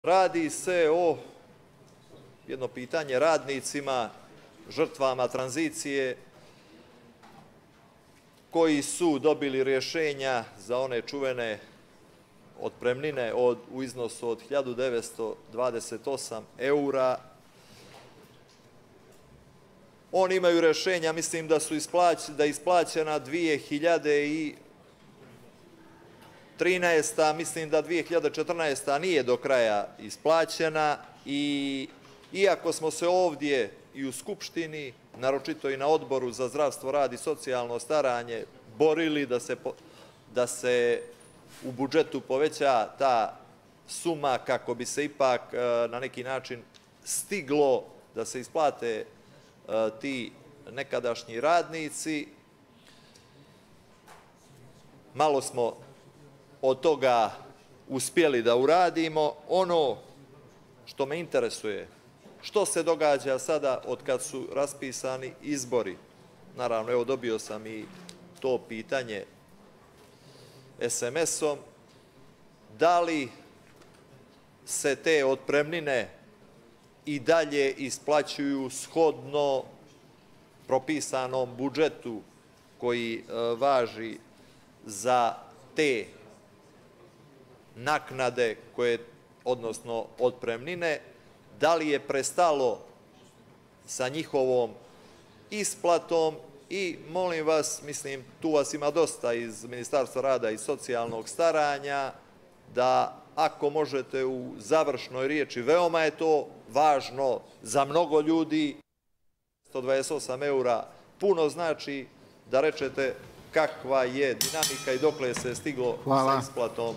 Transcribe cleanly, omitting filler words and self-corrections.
Radi se o jedno pitanje radnicima, žrtvama tranzicije, koji su dobili rješenja za one čuvene otpremnine u iznosu od 1928 eura. Oni imaju rješenja, mislim da su isplaćena 2013. Mislim da 2014. nije do kraja isplaćena i iako smo se ovdje i u Skupštini, naročito i na Odboru za zdravstvo, rad i socijalno staranje, borili da se u budžetu poveća ta suma kako bi se ipak na neki način stiglo da se isplate ti nekadašnji radnici, malo smo od toga uspjeli da uradimo. Ono što me interesuje, što se događa sada od kad su raspisani izbori? Naravno, evo dobio sam i to pitanje SMS-om. Da li se te otpremnine i dalje isplaćuju shodno propisanom budžetu koji važi za te naknade, odnosno otpremnine? Da li je prestalo sa njihovom isplatom? I molim vas, mislim, tu vas ima dosta iz Ministarstva rada i socijalnog staranja, da ako možete u završnoj riječi, veoma je to važno za mnogo ljudi, 128 eura puno znači, da rečete kakva je dinamika i dokle se stiglo sa isplatom.